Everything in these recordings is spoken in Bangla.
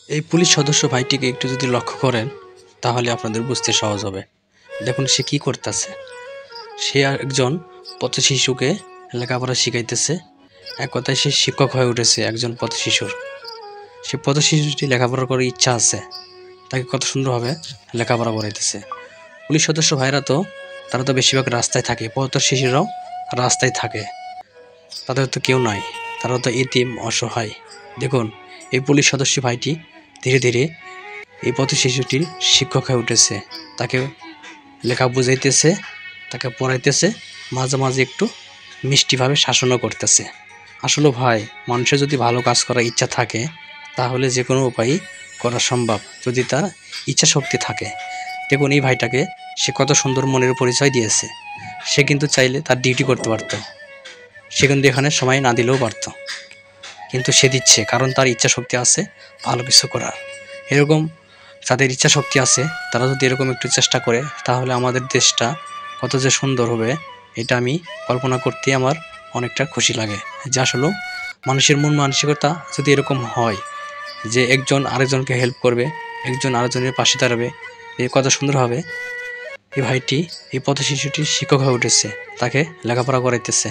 এই পুলিশ সদস্য ভাইটিকে একটু যদি লক্ষ্য করেন তাহলে আপনাদের বুঝতে সহজ হবে। দেখুন সে কি করতেছে। সে একজন পথ শিশুকে লেখাপড়া শিখাইতেছে। এক কথায় সে শিক্ষক হয়ে উঠেছে একজন পথ শিশুর। সে পথ শিশুটি লেখাপড়া করার ইচ্ছা আছে, তাকে কত সুন্দরভাবে লেখাপড়া করাইতেছে। পুলিশ সদস্য ভাইরা তো তারা তো বেশিরভাগ রাস্তায় থাকে, পথ শিশুরাও রাস্তায় থাকে, তাদের তো কেউ নাই, তারা তো এতিম অসহায়। দেখুন এই পুলিশ সদস্য ভাইটি ধীরে ধীরে এই পথ শিশুটির শিক্ষক হয়ে উঠেছে, তাকে লেখা বুঝাইতেছে, তাকে পড়াইতেছে, মাঝে মাঝে একটু মিষ্টিভাবে শাসনও করতেছে। আসলে ভাই, মানুষের যদি ভালো কাজ করার ইচ্ছা থাকে তাহলে যে কোনো উপায়ই করা সম্ভব, যদি তার ইচ্ছা শক্তি থাকে। দেখুন এই ভাইটাকে সে কত সুন্দর মনের পরিচয় দিয়েছে। সে কিন্তু চাইলে তার ডিউটি করতে পারত, সে কিন্তু এখানে সময় না দিলেও পারত, কিন্তু সে দিচ্ছে কারণ তার ইচ্ছা শক্তি আছে ভালো কিছু করার। এরকম যাদের ইচ্ছা শক্তি আছে তারা যদি এরকম একটু চেষ্টা করে তাহলে আমাদের দেশটা কত যে সুন্দর হবে, এটা আমি কল্পনা করতে আমার অনেকটা খুশি লাগে। যে আসলে মানুষের মন মানসিকতা যদি এরকম হয় যে একজন আরেকজনকে হেল্প করবে, একজন আরেকজনের পাশে দাঁড়াবে, এ কত সুন্দর হবে। এই ভাইটি এই পথ শিশুটির শিক্ষক হয়ে উঠেছে, তাকে লেখাপড়া করাইতেছে,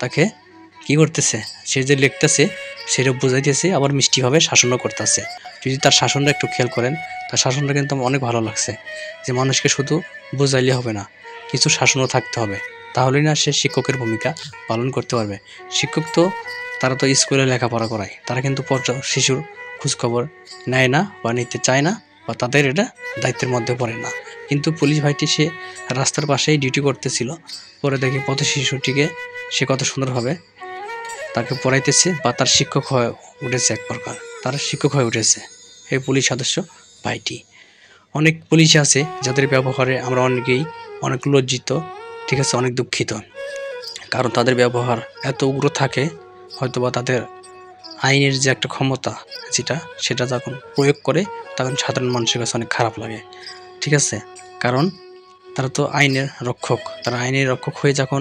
তাকে কি করতেছে, সে যে লিখতেছে সেটা বুঝাইতেছে, আবার মিষ্টিভাবে শাসনও করতেছে। যদি তার শাসনটা একটু খেয়াল করেন, তার শাসনটা কিন্তু আমার অনেক ভালো লাগছে। যে মানুষকে শুধু বুঝাইলে হবে না, কিছু শাসনও থাকতে হবে, তাহলেই না সে শিক্ষকের ভূমিকা পালন করতে পারবে। শিক্ষক তো তারা তো স্কুলে লেখাপড়া করায়, তারা কিন্তু শিশুর খোঁজখবর নেয় না বা নিতে চায় না, বা তাদের এটা দায়িত্বের মধ্যে পড়ে না। কিন্তু পুলিশ ভাইটি সে রাস্তার পাশেই ডিউটি করতেছিল, পরে দেখি পথ শিশুটিকে সে কত সুন্দরভাবে তাকে পড়াইতেছে, বা তার শিক্ষক হয়ে উঠেছে, এক প্রকার তার শিক্ষক হয়ে উঠেছে এই পুলিশ সদস্য ভাইটি। অনেক পুলিশ আছে যাদের ব্যবহারে আমরা অনেকেই অনেক লজ্জিত, ঠিক আছে, অনেক দুঃখিত, কারণ তাদের ব্যবহার এত উগ্র থাকে, হয়তোবা তাদের আইনের যে একটা ক্ষমতা সেটা যখন প্রয়োগ করে তখন সাধারণ মানুষের কাছে অনেক খারাপ লাগে, ঠিক আছে। কারণ তারা তো আইনের রক্ষক, তারা আইনের রক্ষক হয়ে যখন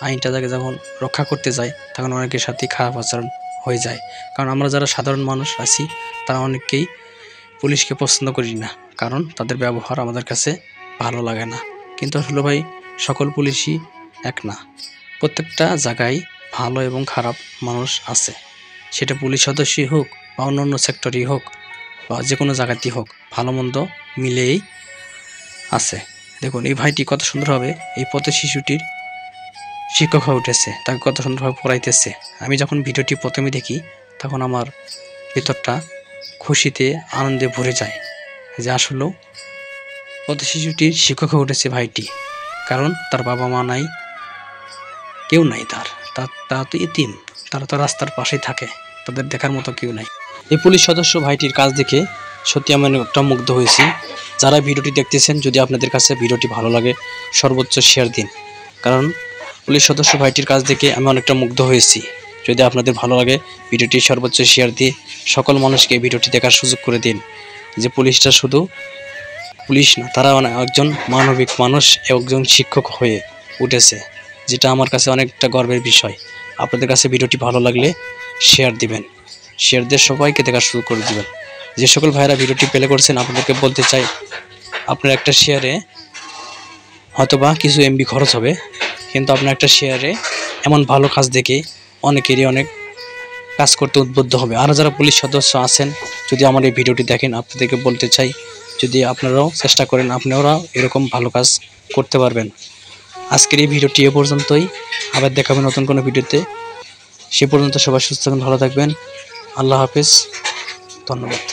আইনটাকে যখন রক্ষা করতে যায় তখন অনেকের সাথেই খারাপ আচরণ হয়ে যায়। কারণ আমরা যারা সাধারণ মানুষ আছি তারা অনেকেই পুলিশকে পছন্দ করি না, কারণ তাদের ব্যবহার আমাদের কাছে ভালো লাগে না। কিন্তু আসলে ভাই, সকল পুলিশই এক না, প্রত্যেকটা জায়গায় ভালো এবং খারাপ মানুষ আছে, সেটা পুলিশ সদস্যই হোক বা অন্য সেক্টরই হোক বা যে কোনো জায়গাতেই হোক, ভালো মন্দ মিলেই আছে। দেখুন এই ভাইটি কত সুন্দরভাবে এই পথ শিশুটির শিক্ষক হয়ে উঠেছে, তাকে কত সুন্দরভাবে পড়াইতেছে। আমি যখন ভিডিওটি প্রথমে দেখি তখন আমার ভিতরটা খুশিতে আনন্দে ভরে যায়, যে আসলেও পথ শিশুটির শিক্ষক হয়ে উঠেছে ভাইটি, কারণ তার বাবা মা নাই, কেউ নাই, তারা তো এতিম, তারা তো রাস্তার পাশেই থাকে, তাদের দেখার মতো কেউ নাই। এই পুলিশ সদস্য ভাইটির কাজ দেখে সত্যি আমি একটা মুগ্ধ হয়েছি। যারা ভিডিওটি দেখতেছেন, যদি আপনাদের কাছে ভিডিওটি ভালো লাগে সর্বোচ্চ শেয়ার দিন, কারণ পুলিশ সদস্য ভাইটির কাজ দেখে আমি অনেকটা মুগ্ধ হয়েছি। যদি আপনাদের ভালো লাগে ভিডিওটি সর্বোচ্চ শেয়ার দিয়ে সকল মানুষকে ভিডিওটি দেখার সুযোগ করে দিন। যে পুলিশটা শুধু পুলিশ না, তারা একজন মানবিক মানুষ, একজন শিক্ষক হয়ে উঠেছে, যেটা আমার কাছে অনেকটা গর্বের বিষয়। আপনাদের কাছে ভিডিওটি ভালো লাগলে শেয়ার দিবেন, শেয়ার দিয়ে সবাইকে দেখার সুযোগ করে দিবেন। যে সকল ভাইরা ভিডিওটি প্লে করছেন আপনাদেরকে বলতে চাই, আপনার একটা শেয়ারে হয়তোবা কিছু এমবি খরচ হবে, কিন্তু আপনার একটা শেয়ারে এমন ভালো কাজ দেখে অনেকেরই অনেক কাজ করতে উদ্বুদ্ধ হবে। আর যারা পুলিশ সদস্য আছেন, যদি আমার এই ভিডিওটি দেখেন, আপনাদেরকে বলতে চাই, যদি আপনারাও চেষ্টা করেন আপনারাও এরকম ভালো কাজ করতে পারবেন। আজকের এই ভিডিওটি এ পর্যন্তই, আবার দেখাবেন নতুন কোনো ভিডিওতে। সে পর্যন্ত সবাই সুস্থ থাকবেন, ভালো থাকবেন। আল্লাহ হাফেজ, ধন্যবাদ।